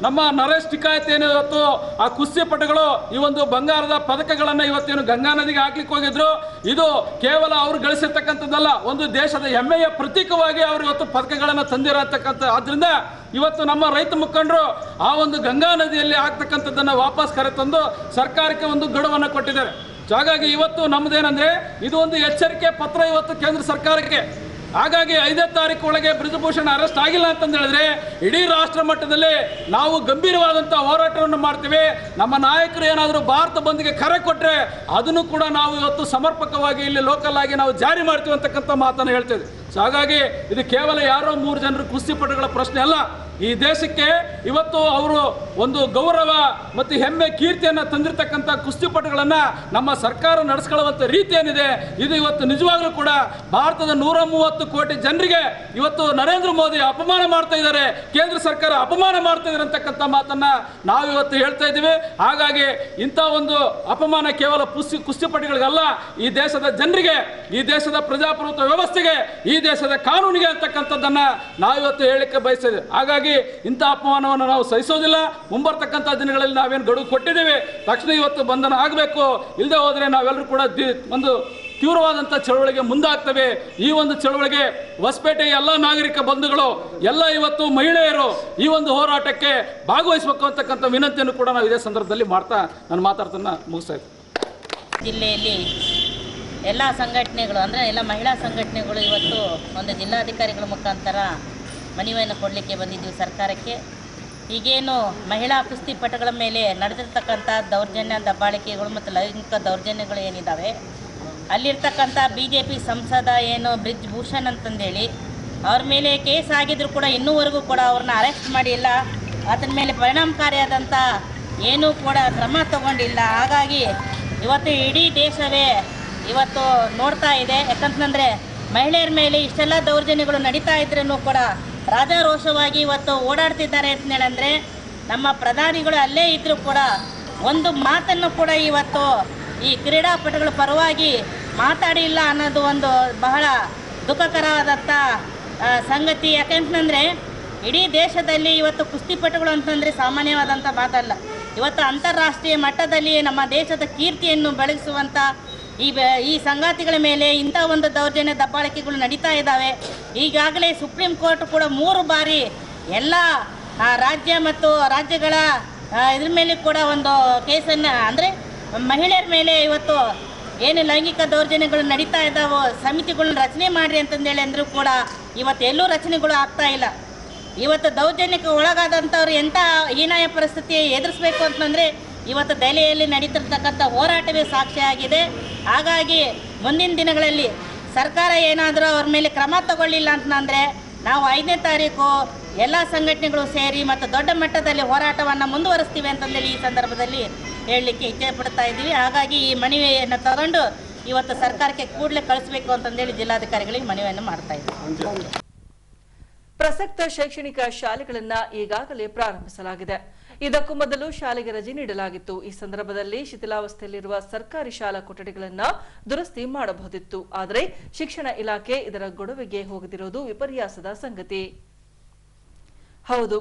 ನಮ್ಮ ನರೇಶ್ ಟಿಕಾಯತ್ ಏನು ಇವತ್ತು ಆ ಕುಸ್ತಿಪಟುಗಳು ಈ ಒಂದು ಬಂಗಾರದ ಪದಕಗಳನ್ನು ಇವತ್ತೇನು ಗಂಗಾ ನದಿಗೆ ಹಾಕ್ಲಿಕ್ಕೆ ಹೋಗಿದ್ರು, ಇದು ಕೇವಲ ಅವರು ಗಳಿಸಿರ್ತಕ್ಕಂಥದ್ದಲ್ಲ, ಒಂದು ದೇಶದ ಹೆಮ್ಮೆಯ ಪ್ರತೀಕವಾಗಿ ಅವರು ಇವತ್ತು ಪದಕಗಳನ್ನು ತಂದಿರತಕ್ಕಂಥ. ಆದ್ದರಿಂದ ಇವತ್ತು ನಮ್ಮ ರೈತ ಮುಖಂಡರು ಆ ಒಂದು ಗಂಗಾ ನದಿಯಲ್ಲಿ ಆಗ್ತಕ್ಕಂಥದ್ದನ್ನು ವಾಪಸ್ ಕರೆತಂದು ಸರ್ಕಾರಕ್ಕೆ ಒಂದು ಗಡುವನ್ನು ಕೊಟ್ಟಿದ್ದಾರೆ. ಸೊ ಹಾಗಾಗಿ ಇವತ್ತು ನಮ್ಮದೇನೆಂದರೆ ಇದು ಒಂದು ಎಚ್ಚರಿಕೆ ಪತ್ರ ಇವತ್ತು ಕೇಂದ್ರ ಸರ್ಕಾರಕ್ಕೆ. ಹಾಗಾಗಿ 5ನೇ ತಾರೀಕು ಒಳಗೆ ಬ್ರಿಜ್ಭೂಷಣ್ ಅರೆಸ್ಟ್ ಆಗಿಲ್ಲ ಅಂತಂದು ಹೇಳಿದ್ರೆ ಇಡೀ ರಾಷ್ಟ್ರ ಮಟ್ಟದಲ್ಲಿ ನಾವು ಗಂಭೀರವಾದಂಥ ಹೋರಾಟವನ್ನು ಮಾಡ್ತೀವಿ. ನಮ್ಮ ನಾಯಕರು ಏನಾದರೂ ಭಾರತ ಬಂದ್ಗೆ ಕರೆ ಕೊಟ್ಟರೆ ಅದನ್ನು ಕೂಡ ನಾವು ಇವತ್ತು ಸಮರ್ಪಕವಾಗಿ ಇಲ್ಲಿ ಲೋಕಲ್ ಆಗಿ ನಾವು ಜಾರಿ ಮಾಡ್ತೀವಿ ಅಂತಕ್ಕಂಥ ಮಾತನ್ನು ಹೇಳ್ತೇವೆ. ಸೊ ಹಾಗಾಗಿ ಇದು ಕೇವಲ ಯಾರೋ 3 ಜನರು ಕುಸ್ತಿಪಟುಗಳ ಪ್ರಶ್ನೆ ಅಲ್ಲ. ಈ ದೇಶಕ್ಕೆ ಇವತ್ತು ಅವರು ಒಂದು ಗೌರವ ಮತ್ತು ಹೆಮ್ಮೆ ಕೀರ್ತಿಯನ್ನು ತಂದಿರತಕ್ಕಂಥ ಕುಸ್ತಿಪಟುಗಳನ್ನು ನಮ್ಮ ಸರ್ಕಾರ ನಡೆಸ್ಕೊಳ್ಳುವಂಥ ರೀತಿ ಏನಿದೆ ಇದು ಇವತ್ತು ನಿಜವಾಗ್ಲೂ ಕೂಡ ಭಾರತದ 130 ಕೋಟಿ ಜನರಿಗೆ ಇವತ್ತು ನರೇಂದ್ರ ಮೋದಿ ಅಪಮಾನ ಮಾಡ್ತಾ ಇದ್ದಾರೆ, ಕೇಂದ್ರ ಸರ್ಕಾರ ಅಪಮಾನ ಮಾಡ್ತಾ ಇದ್ದಾರೆ ಅಂತಕ್ಕಂಥ ಮಾತನ್ನ ನಾವು ಇವತ್ತು ಹೇಳ್ತಾ ಇದ್ದೀವಿ. ಹಾಗಾಗಿ ಇಂಥ ಒಂದು ಅಪಮಾನ ಕೇವಲ ಕುಸ್ತಿಪಟುಗಳಿಗಲ್ಲ, ಈ ದೇಶದ ಜನರಿಗೆ, ಈ ದೇಶದ ಪ್ರಜಾಪ್ರಭುತ್ವ ವ್ಯವಸ್ಥೆಗೆ, ಈ ದೇಶದ ಕಾನೂನಿಗೆ ಅಂತಕ್ಕಂಥದ್ದನ್ನ ನಾವಿವತ್ತು ಹೇಳಲಿಕ್ಕೆ ಬಯಸಿದ್ದೇವೆ. ಹಾಗಾಗಿ ಇಂಥ ಅಪಮಾನವನ್ನು ನಾವು ಸಹಿಸೋದಿಲ್ಲ. ಮುಂಬರ್ತಕ್ಕಂಥ ದಿನಗಳಲ್ಲಿ ನಾವೇನು ಗಡುವು ಕೊಟ್ಟಿದ್ದೇವೆ, ತಕ್ಷಣ ಇವತ್ತು ಬಂಧನ ಆಗಬೇಕು. ಇಲ್ಲದೆ ಹೋದರೆ ನಾವೆಲ್ಲರೂ ಕೂಡ ಒಂದು ತೀವ್ರವಾದಂಥ ಚಳವಳಿಗೆ ಮುಂದಾಗ್ತವೆ. ಈ ಒಂದು ಚಳವಳಿಗೆ ಹೊಸಪೇಟೆಯ ಎಲ್ಲ ನಾಗರಿಕ ಬಂಧುಗಳು, ಎಲ್ಲ ಇವತ್ತು ಮಹಿಳೆಯರು ಈ ಒಂದು ಹೋರಾಟಕ್ಕೆ ಭಾಗವಹಿಸಬೇಕು ಅಂತಕ್ಕಂಥ ವಿನಂತಿಯನ್ನು ಕೂಡ ನಾವು ಇದೇ ಸಂದರ್ಭದಲ್ಲಿ ಮಾಡ್ತಾ ನನ್ನ ಮಾತಾಡ್ತನ್ನ ಮುಗಿಸ್ತಾ ಇದ್ದೀನಿ. ಜಿಲ್ಲೆಯಲ್ಲಿ ಎಲ್ಲ ಸಂಘಟನೆಗಳು ಅಂದರೆ ಎಲ್ಲ ಮಹಿಳಾ ಸಂಘಟನೆಗಳು ಇವತ್ತು ಒಂದು ಜಿಲ್ಲಾಧಿಕಾರಿಗಳ ಮುಖಾಂತರ ಮನವಿಯನ್ನು ಕೊಡಲಿಕ್ಕೆ ಬಂದಿದ್ದೀವಿ ಸರ್ಕಾರಕ್ಕೆ. ಈಗೇನು ಮಹಿಳಾ ಕುಸ್ತಿಪಟುಗಳ ಮೇಲೆ ನಡೆದಿರ್ತಕ್ಕಂಥ ದೌರ್ಜನ್ಯ, ದಬ್ಬಾಳಿಕೆಗಳು ಮತ್ತು ಲೈಂಗಿಕ ದೌರ್ಜನ್ಯಗಳು ಏನಿದ್ದಾವೆ, ಅಲ್ಲಿರ್ತಕ್ಕಂಥ BJP ಸಂಸದ ಏನು ಬ್ರಿಜ್ ಭೂಷಣ್ ಅಂತಂದೇಳಿ ಅವ್ರ ಮೇಲೆ ಕೇಸ್ ಆಗಿದ್ರು ಕೂಡ ಇನ್ನೂವರೆಗೂ ಕೂಡ ಅವ್ರನ್ನ ಅರೆಸ್ಟ್ ಮಾಡಿಲ್ಲ, ಅದರ ಮೇಲೆ ಪರಿಣಾಮಕಾರಿಯಾದಂಥ ಏನೂ ಕೂಡ ಕ್ರಮ ತಗೊಂಡಿಲ್ಲ. ಹಾಗಾಗಿ ಇವತ್ತು ಇಡೀ ದೇಶವೇ ಇವತ್ತು ನೋಡ್ತಾ ಇದೆ. ಯಾಕಂತಂದರೆ ಮಹಿಳೆಯರ ಮೇಲೆ ಇಷ್ಟೆಲ್ಲ ದೌರ್ಜನ್ಯಗಳು ನಡೀತಾ ಇದ್ರೂ ಕೂಡ ರಾಜಾರೋಷವಾಗಿ ಇವತ್ತು ಓಡಾಡ್ತಿದ್ದಾರೆ ಅಂತೇಳಂದರೆ ನಮ್ಮ ಪ್ರಧಾನಿಗಳು ಅಲ್ಲೇ ಇದ್ದರೂ ಕೂಡ ಒಂದು ಮಾತನ್ನು ಕೂಡ ಇವತ್ತು ಈ ಕ್ರೀಡಾಪಟುಗಳ ಪರವಾಗಿ ಮಾತಾಡಿಲ್ಲ ಅನ್ನೋದು ಒಂದು ಬಹಳ ದುಃಖಕರವಾದಂಥ ಸಂಗತಿ. ಯಾಕೆಂತಂದರೆ ಇಡೀ ದೇಶದಲ್ಲಿ ಇವತ್ತು ಕುಸ್ತಿಪಟುಗಳು ಅಂತಂದರೆ ಸಾಮಾನ್ಯವಾದಂಥ ಮಾತಲ್ಲ. ಇವತ್ತು ಅಂತಾರಾಷ್ಟ್ರೀಯ ಮಟ್ಟದಲ್ಲಿ ನಮ್ಮ ದೇಶದ ಕೀರ್ತಿಯನ್ನು ಬೆಳಗಿಸುವಂಥ ಈ ಸಂಗಾತಿಗಳ ಮೇಲೆ ಇಂಥ ಒಂದು ದೌರ್ಜನ್ಯ ದಬ್ಬಾಳಿಕೆಗಳು ನಡೀತಾ ಇದ್ದಾವೆ. ಈಗಾಗಲೇ ಸುಪ್ರೀಂ ಕೋರ್ಟ್ ಕೂಡ 3 ಬಾರಿ ಎಲ್ಲ ರಾಜ್ಯ ಮತ್ತು ರಾಜ್ಯಗಳ ಇದ್ರ ಮೇಲೆ ಕೂಡ ಒಂದು ಕೇಸನ್ನು, ಅಂದರೆ ಮಹಿಳೆಯರ ಮೇಲೆ ಇವತ್ತು ಏನು ಲೈಂಗಿಕ ದೌರ್ಜನ್ಯಗಳು ನಡೀತಾ ಇದ್ದಾವೋ ಸಮಿತಿಗಳನ್ನ ರಚನೆ ಮಾಡಿರಿ ಅಂತಂದೇಳಿ ಅಂದರೂ ಕೂಡ ಇವತ್ತು ಎಲ್ಲೂ ರಚನೆಗಳು ಆಗ್ತಾ ಇಲ್ಲ. ಇವತ್ತು ದೌರ್ಜನ್ಯಕ್ಕೆ ಒಳಗಾದಂಥವ್ರು ಎಂಥ ಹೀನಾಯ ಪರಿಸ್ಥಿತಿ ಎದುರಿಸಬೇಕು ಅಂತಂದರೆ ಇವತ್ತು ದೆಹಲಿಯಲ್ಲಿ ನಡೀತಿರ್ತಕ್ಕಂಥ ಹೋರಾಟವೇ ಸಾಕ್ಷಿಯಾಗಿದೆ. ಹಾಗಾಗಿ ಮುಂದಿನ ದಿನಗಳಲ್ಲಿ ಸರ್ಕಾರ ಏನಾದರೂ ಅವ್ರ ಮೇಲೆ ಕ್ರಮ ತಗೊಳ್ಳಿಲ್ಲ ಅಂತಂದರೆ ನಾವು 5ನೇ ತಾರೀಕು ಎಲ್ಲ ಸಂಘಟನೆಗಳು ಸೇರಿ ಮತ್ತು ದೊಡ್ಡ ಮಟ್ಟದಲ್ಲಿ ಹೋರಾಟವನ್ನು ಮುಂದುವರಿಸ್ತೀವಿ ಅಂತಂದೇಳಿ ಈ ಸಂದರ್ಭದಲ್ಲಿ ಹೇಳಲಿಕ್ಕೆ ಇಚ್ಛೆ ಪಡ್ತಾ ಇದ್ದೀವಿ. ಹಾಗಾಗಿ ಈ ಮನವಿಯನ್ನು ತಗೊಂಡು ಇವತ್ತು ಸರ್ಕಾರಕ್ಕೆ ಕೂಡಲೇ ಕಳಿಸಬೇಕು ಅಂತಂದೇಳಿ ಜಿಲ್ಲಾಧಿಕಾರಿಗಳಿಗೆ ಮನವಿಯನ್ನು ಮಾಡ್ತಾ ಇದ್ದೀವಿ. ಪ್ರಸಕ್ತ ಶೈಕ್ಷಣಿಕ ಶಾಲೆಗಳನ್ನು ಈಗಾಗಲೇ ಪ್ರಾರಂಭಿಸಲಾಗಿದೆ. ಇದಕ್ಕೂ ಮೊದಲು ಶಾಲೆಗೆ ರಜೆ ನೀಡಲಾಗಿತ್ತು. ಈ ಸಂದರ್ಭದಲ್ಲಿ ಶಿಥಿಲಾವಸ್ಥೆಯಲ್ಲಿರುವ ಸರ್ಕಾರಿ ಶಾಲಾ ಕೊಠಡಿಗಳನ್ನು ದುರಸ್ತಿ ಮಾಡಬಹುದಿತ್ತು. ಆದರೆ ಶಿಕ್ಷಣ ಇಲಾಖೆ ಇದರ ಗೊಡವೆಗೆ ಹೋಗದಿರುವುದು ವಿಪರ್ಯಾಸದ ಸಂಗತಿ. ಹೌದು,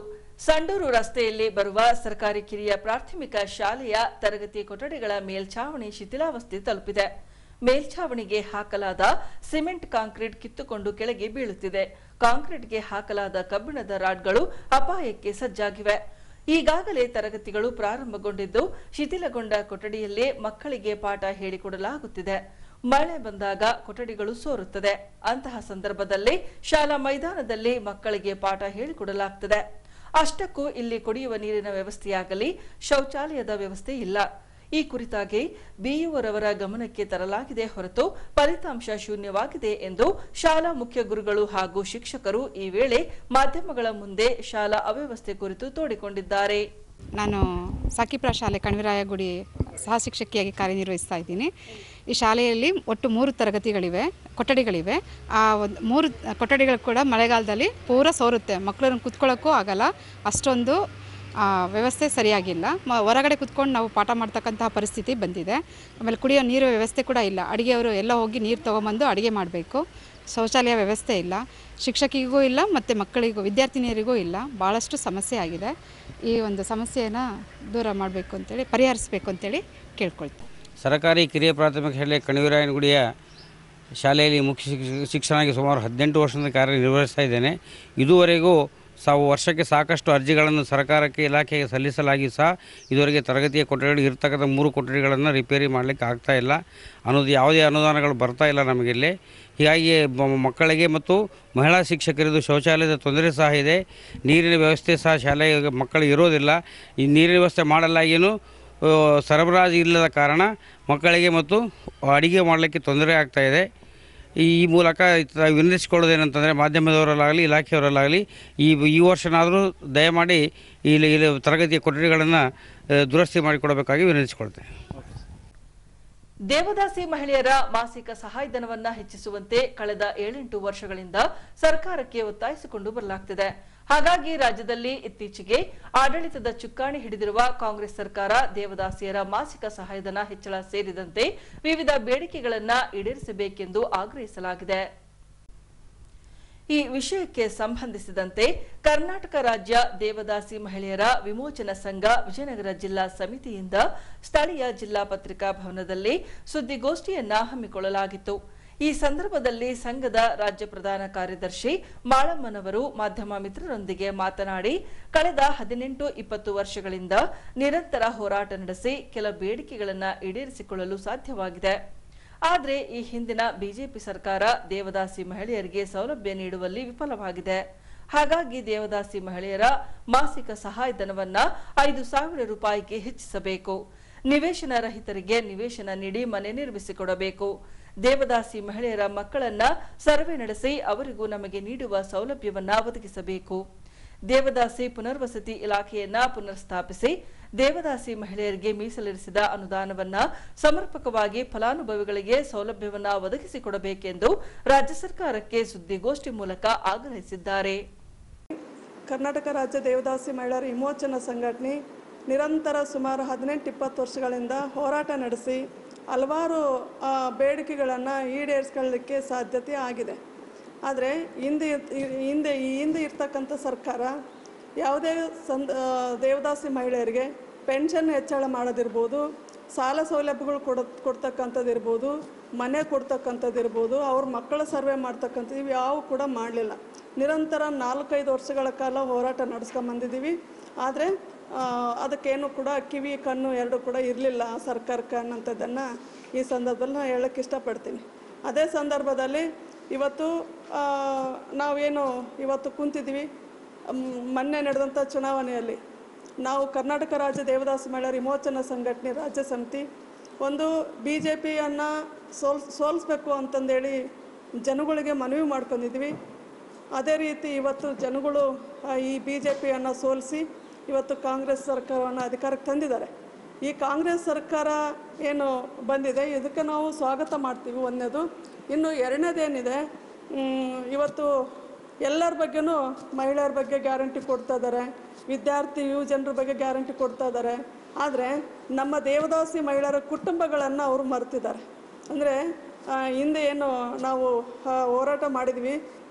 ಸಂಡೂರು ರಸ್ತೆಯಲ್ಲಿ ಬರುವ ಸರ್ಕಾರಿ ಕಿರಿಯ ಪ್ರಾಥಮಿಕ ಶಾಲೆಯ ತರಗತಿ ಕೊಠಡಿಗಳ ಮೇಲ್ಛಾವಣಿ ಶಿಥಿಲಾವಸ್ಥೆ ತಲುಪಿದೆ. ಮೇಲ್ಛಾವಣಿಗೆ ಹಾಕಲಾದ ಸಿಮೆಂಟ್ ಕಾಂಕ್ರೀಟ್ ಕಿತ್ತುಕೊಂಡು ಕೆಳಗೆ ಬೀಳುತ್ತಿದೆ. ಕಾಂಕ್ರೀಟ್ಗೆ ಹಾಕಲಾದ ಕಬ್ಬಿಣದ ರಾಡ್ಗಳು ಅಪಾಯಕ್ಕೆ ಸಜ್ಜಾಗಿವೆ. ಈಗಾಗಲೇ ತರಗತಿಗಳು ಪ್ರಾರಂಭಗೊಂಡಿದ್ದು ಶಿಥಿಲಗೊಂಡ ಕೊಠಡಿಯಲ್ಲಿ ಮಕ್ಕಳಿಗೆ ಪಾಠ ಹೇಳಿಕೊಡಲಾಗುತ್ತಿದೆ. ಮಳೆ ಬಂದಾಗ ಕೊಠಡಿಗಳು ಸೋರುತ್ತದೆ. ಅಂತಹ ಸಂದರ್ಭದಲ್ಲಿ ಶಾಲಾ ಮೈದಾನದಲ್ಲಿ ಮಕ್ಕಳಿಗೆ ಪಾಠ ಹೇಳಿಕೊಡಲಾಗುತ್ತದೆ. ಅಷ್ಟಕ್ಕೂ ಇಲ್ಲಿ ಕುಡಿಯುವ ನೀರಿನ ವ್ಯವಸ್ಥೆಯಾಗಲಿ ಶೌಚಾಲಯದ ವ್ಯವಸ್ಥೆ ಇಲ್ಲ. ಈ ಕುರಿತಾಗಿ ಬಿಇಒರವರ ಗಮನಕ್ಕೆ ತರಲಾಗಿದೆ ಹೊರತು ಫಲಿತಾಂಶ ಶೂನ್ಯವಾಗಿದೆ ಎಂದು ಶಾಲಾ ಮುಖ್ಯ ಗುರುಗಳು ಹಾಗೂ ಶಿಕ್ಷಕರು ಈ ವೇಳೆ ಮಾಧ್ಯಮಗಳ ಮುಂದೆ ಶಾಲಾ ಅವ್ಯವಸ್ಥೆ ಕುರಿತು ತೋಡಿಕೊಂಡಿದ್ದಾರೆ. ನಾನು ಸಾಕಿಪ್ರಾ ಶಾಲೆ ಕಣಿವರಾಯಗುಡಿ ಸಹ ಶಿಕ್ಷಕಿಯಾಗಿ ಕಾರ್ಯನಿರ್ವಹಿಸ್ತಾ ಇದ್ದೀನಿ. ಈ ಶಾಲೆಯಲ್ಲಿ ಒಟ್ಟು 3 ತರಗತಿಗಳಿವೆ, ಕೊಠಡಿಗಳಿವೆ. ಆ 3 ಕೊಠಡಿಗಳು ಕೂಡ ಮಳೆಗಾಲದಲ್ಲಿ ಪೂರ ಸೋರುತ್ತೆ. ಮಕ್ಕಳನ್ನು ಕೂತ್ಕೊಳ್ಳೋಕ್ಕೂ ಆಗಲ್ಲ, ಅಷ್ಟೊಂದು ವ್ಯವಸ್ಥೆ ಸರಿಯಾಗಿಲ್ಲ. ಹೊರಗಡೆ ಕೂತ್ಕೊಂಡು ನಾವು ಪಾಠ ಮಾಡ್ತಕ್ಕಂತಹ ಪರಿಸ್ಥಿತಿ ಬಂದಿದೆ. ಆಮೇಲೆ ಕುಡಿಯೋ ನೀರು ವ್ಯವಸ್ಥೆ ಕೂಡ ಇಲ್ಲ. ಅಡುಗೆಯವರು ಎಲ್ಲ ಹೋಗಿ ನೀರು ತೊಗೊಂಬಂದು ಅಡುಗೆ ಮಾಡಬೇಕು. ಶೌಚಾಲಯ ವ್ಯವಸ್ಥೆ ಇಲ್ಲ, ಶಿಕ್ಷಕಿಗೂ ಇಲ್ಲ ಮತ್ತು ಮಕ್ಕಳಿಗೂ ವಿದ್ಯಾರ್ಥಿನಿಯರಿಗೂ ಇಲ್ಲ. ಭಾಳಷ್ಟು ಸಮಸ್ಯೆ ಆಗಿದೆ. ಈ ಒಂದು ಸಮಸ್ಯೆಯನ್ನು ದೂರ ಮಾಡಬೇಕು ಅಂತೇಳಿ, ಪರಿಹರಿಸಬೇಕು ಅಂತೇಳಿ ಕೇಳ್ಕೊಳ್ತೀನಿ. ಸರ್ಕಾರಿ ಕಿರಿಯ ಪ್ರಾಥಮಿಕ ಶಾಲೆ ಕಣಿವರಾಯನಗುಡಿಯ ಶಾಲೆಯಲ್ಲಿ ಮುಖ್ಯ ಶಿಕ್ಷಕನಾಗಿ ಸುಮಾರು 18 ವರ್ಷದಿಂದ ಕಾರ್ಯನಿರ್ವಹಿಸ್ತಾ ಇದ್ದೇನೆ. ಇದುವರೆಗೂ ವರ್ಷಕ್ಕೆ ಸಾಕಷ್ಟು ಅರ್ಜಿಗಳನ್ನು ಸರ್ಕಾರಕ್ಕೆ ಇಲಾಖೆಗೆ ಸಲ್ಲಿಸಲಾಗಿ ಸಹ ಇದುವರೆಗೆ ತರಗತಿಯ ಕೊಠಡಿಗಳು ಇರ್ತಕ್ಕಂಥ 3 ಕೊಠಡಿಗಳನ್ನು ರಿಪೇರಿ ಮಾಡಲಿಕ್ಕೆ ಆಗ್ತಾ ಇಲ್ಲ. ಯಾವುದೇ ಅನುದಾನಗಳು ಬರ್ತಾ ಇಲ್ಲ ನಮಗಿಲ್ಲಿ. ಹೀಗಾಗಿ ಮಕ್ಕಳಿಗೆ ಮತ್ತು ಮಹಿಳಾ ಶಿಕ್ಷಕರಿದ್ದು ಶೌಚಾಲಯದ ತೊಂದರೆ ಸಹ ಇದೆ. ನೀರಿನ ವ್ಯವಸ್ಥೆ ಸಹ ಶಾಲೆಗೆ ಮಕ್ಕಳಿಗೆ ಇರೋದಿಲ್ಲ. ಈ ನೀರಿನ ವ್ಯವಸ್ಥೆ ಮಾಡಲಾಗಿಯೂ ಸರಬರಾಜು ಇಲ್ಲದ ಕಾರಣ ಮಕ್ಕಳಿಗೆ ಮತ್ತು ಅಡುಗೆ ಮಾಡಲಿಕ್ಕೆ ತೊಂದರೆ ಆಗ್ತಾಯಿದೆ. ಈ ಮೂಲಕ ವಿನಂತಿಸಿಕೊಳ್ಳೋದೇನಂತಂದರೆ ಮಾಧ್ಯಮದವರಲ್ಲಾಗಲಿ ಇಲಾಖೆಯವರಲ್ಲಾಗಲಿ ಈ ವರ್ಷನಾದರೂ ದಯಮಾಡಿ ಇಲ್ಲಿ ತರಗತಿಯ ಕೊಠಡಿಗಳನ್ನು ದುರಸ್ತಿ ಮಾಡಿಕೊಡಬೇಕಾಗಿ ವಿನಂತಿಸಿಕೊಳ್ತೇನೆ. ದೇವದಾಸಿ ಮಹಿಳೆಯರ ಮಾಸಿಕ ಸಹಾಯಧನವನ್ನ ಹೆಚ್ಚಿಸುವಂತೆ ಕಳೆದ 7-8 ವರ್ಷಗಳಿಂದ ಸರ್ಕಾರಕ್ಕೆ ಒತ್ತಾಯಿಸಿಕೊಂಡು ಬರಲಾಗುತ್ತಿದೆ. ಹಾಗಾಗಿ ರಾಜ್ಯದಲ್ಲಿ ಇತ್ತೀಚೆಗೆ ಆಡಳಿತದ ಚುಕ್ಕಾಣಿ ಹಿಡಿದಿರುವ ಕಾಂಗ್ರೆಸ್ ಸರ್ಕಾರ ದೇವದಾಸಿಯರ ಮಾಸಿಕ ಸಹಾಯಧನ ಹೆಚ್ಚಳ ಸೇರಿದಂತೆ ವಿವಿಧ ಬೇಡಿಕೆಗಳನ್ನು ಈಡೇರಿಸಬೇಕೆಂದು ಆಗ್ರಹಿಸಲಾಗಿದೆ. ಈ ವಿಷಯಕ್ಕೆ ಸಂಬಂಧಿಸಿದಂತೆ ಕರ್ನಾಟಕ ರಾಜ್ಯ ದೇವದಾಸಿ ಮಹಿಳೆಯರ ವಿಮೋಚನಾ ಸಂಘ ವಿಜಯನಗರ ಜಿಲ್ಲಾ ಸಮಿತಿಯಿಂದ ಸ್ಥಳೀಯ ಜಿಲ್ಲಾ ಪತ್ರಿಕಾ ಭವನದಲ್ಲಿ ಸುದ್ದಿಗೋಷ್ಠಿಯನ್ನ ಹಮ್ಮಿಕೊಳ್ಳಲಾಗಿತ್ತು. ಈ ಸಂದರ್ಭದಲ್ಲಿ ಸಂಘದ ರಾಜ್ಯ ಪ್ರಧಾನ ಕಾರ್ಯದರ್ಶಿ ಮಾಳಮ್ಮನವರು ಮಾಧ್ಯಮ ಮಿತ್ರರೊಂದಿಗೆ ಮಾತನಾಡಿ, ಕಳೆದ 18-20 ವರ್ಷಗಳಿಂದ ನಿರಂತರ ಹೋರಾಟ ನಡೆಸಿ ಕೆಲ ಬೇಡಿಕೆಗಳನ್ನು ಈಡೇರಿಸಿಕೊಳ್ಳಲು ಸಾಧ್ಯವಾಗಿದೆ. ಆದರೆ ಈ ಹಿಂದಿನ ಬಿಜೆಪಿ ಸರ್ಕಾರ ದೇವದಾಸಿ ಮಹಿಳೆಯರಿಗೆ ಸೌಲಭ್ಯ ನೀಡುವಲ್ಲಿ ವಿಫಲವಾಗಿದೆ. ಹಾಗಾಗಿ ದೇವದಾಸಿ ಮಹಿಳೆಯರ ಮಾಸಿಕ ಸಹಾಯಧನವನ್ನ 5,000 ರೂಪಾಯಿಗೆ ಹೆಚ್ಚಿಸಬೇಕು. ನಿವೇಶನ ರಹಿತರಿಗೆ ನಿವೇಶನ ನೀಡಿ ಮನೆ ನಿರ್ಮಿಸಿಕೊಡಬೇಕು. ದೇವದಾಸಿ ಮಹಿಳೆಯರ ಮಕ್ಕಳನ್ನ ಸರ್ವೆ ನಡೆಸಿ ಅವರಿಗೂ ನಮಗೆ ನೀಡುವ ಸೌಲಭ್ಯವನ್ನ ಒದಗಿಸಬೇಕು. ದೇವದಾಸಿ ಪುನರ್ವಸತಿ ಇಲಾಖೆಯನ್ನ ಪುನರ್ಸ್ಥಾಪಿಸಿ ದೇವದಾಸಿ ಮಹಿಳೆಯರಿಗೆ ಮೀಸಲಿರಿಸಿದ ಅನುದಾನವನ್ನ ಸಮರ್ಪಕವಾಗಿ ಫಲಾನುಭವಿಗಳಿಗೆ ಸೌಲಭ್ಯವನ್ನ ಒದಗಿಸಿಕೊಡಬೇಕೆಂದು ರಾಜ್ಯ ಸರ್ಕಾರಕ್ಕೆ ಸುದ್ದಿಗೋಷ್ಠಿ ಮೂಲಕ ಆಗ್ರಹಿಸಿದ್ದಾರೆ. ಕರ್ನಾಟಕ ರಾಜ್ಯ ದೇವದಾಸಿ ಮಹಿಳೆಯರ ವಿಮೋಚನಾ ಸಂಘಟನೆ ನಿರಂತರ ಸುಮಾರು 18-20 ವರ್ಷಗಳಿಂದ ಹೋರಾಟ ನಡೆಸಿ ಹಲವಾರು ಬೇಡಿಕೆಗಳನ್ನು ಈಡೇರಿಸಿಕೊಳ್ಳಲಿಕ್ಕೆ ಸಾಧ್ಯತೆ ಆಗಿದೆ. ಆದರೆ ಹಿಂದೆ ಇರ್ತಕ್ಕಂಥ ಸರ್ಕಾರ ಯಾವುದೇ ದೇವದಾಸಿ ಮಹಿಳೆಯರಿಗೆ ಪೆನ್ಷನ್ ಹೆಚ್ಚಳ ಮಾಡೋದಿರ್ಬೋದು, ಸಾಲ ಸೌಲಭ್ಯಗಳು ಕೊಡ್ತಕ್ಕಂಥದ್ದಿರ್ಬೋದು, ಮನೆ ಕೊಡ್ತಕ್ಕಂಥದ್ದಿರ್ಬೋದು, ಅವ್ರ ಮಕ್ಕಳ ಸರ್ವೆ ಮಾಡ್ತಕ್ಕಂಥದ್ದು ಇವು ಯಾವ ಕೂಡ ಮಾಡಲಿಲ್ಲ. ನಿರಂತರ 4-5 ವರ್ಷಗಳ ಕಾಲ ಹೋರಾಟ ನಡೆಸ್ಕೊಂಬಂದಿದ್ದೀವಿ. ಆದರೆ ಅದಕ್ಕೇನು ಕೂಡ ಕಿವಿ ಕಣ್ಣು ಎರಡು ಕೂಡ ಇರಲಿಲ್ಲ ಸರ್ಕಾರಕ್ಕೆ ಅನ್ನೋಂಥದ್ದನ್ನು ಈ ಸಂದರ್ಭದಲ್ಲಿ ನಾನು ಹೇಳೋಕ್ಕೆ ಇಷ್ಟಪಡ್ತೀನಿ. ಅದೇ ಸಂದರ್ಭದಲ್ಲಿ ಇವತ್ತು ನಾವೇನು ಇವತ್ತು ಕುಂತಿದ್ದೀವಿ, ಮೊನ್ನೆ ನಡೆದಂಥ ಚುನಾವಣೆಯಲ್ಲಿ ನಾವು ಕರ್ನಾಟಕ ರಾಜ್ಯ ದೇವದಾಸಿ ಮಹಿಳೆಯರ ವಿಮೋಚನಾ ಸಂಘಟನೆ ರಾಜ್ಯ ಸಮಿತಿ ಒಂದು BJPಯನ್ನು ಸೋಲಿಸ್ಬೇಕು ಅಂತಂದೇಳಿ ಜನಗಳಿಗೆ ಮನವಿ ಮಾಡ್ಕೊಂಡಿದ್ವಿ. ಅದೇ ರೀತಿ ಇವತ್ತು ಜನಗಳು ಈ BJPಯನ್ನು ಸೋಲಿಸಿ ಇವತ್ತು ಕಾಂಗ್ರೆಸ್ ಸರ್ಕಾರವನ್ನು ಅಧಿಕಾರಕ್ಕೆ ತಂದಿದ್ದಾರೆ. ಈ ಕಾಂಗ್ರೆಸ್ ಸರ್ಕಾರ ಏನು ಬಂದಿದೆ ಇದಕ್ಕೆ ನಾವು ಸ್ವಾಗತ ಮಾಡ್ತೀವಿ, ಒಂದನೇದು. ಇನ್ನು ಎರಡನೇದೇನಿದೆ, ಇವತ್ತು ಎಲ್ಲರ ಬಗ್ಗೆನೂ ಮಹಿಳೆಯರ ಬಗ್ಗೆ ಗ್ಯಾರಂಟಿ ಕೊಡ್ತಾ ಇದ್ದಾರೆ, ವಿದ್ಯಾರ್ಥಿ ಯುವಜನರ ಬಗ್ಗೆ ಗ್ಯಾರಂಟಿ ಕೊಡ್ತಾ ಇದ್ದಾರೆ. ಆದರೆ ನಮ್ಮ ದೇವದಾಸಿ ಮಹಿಳೆಯರ ಕುಟುಂಬಗಳನ್ನು ಅವರು ಮರೆತಿದ್ದಾರೆ. ಅಂದರೆ ಹಿಂದೆ ಏನು ನಾವು ಹೋರಾಟ ಮಾಡಿದ್ವಿ,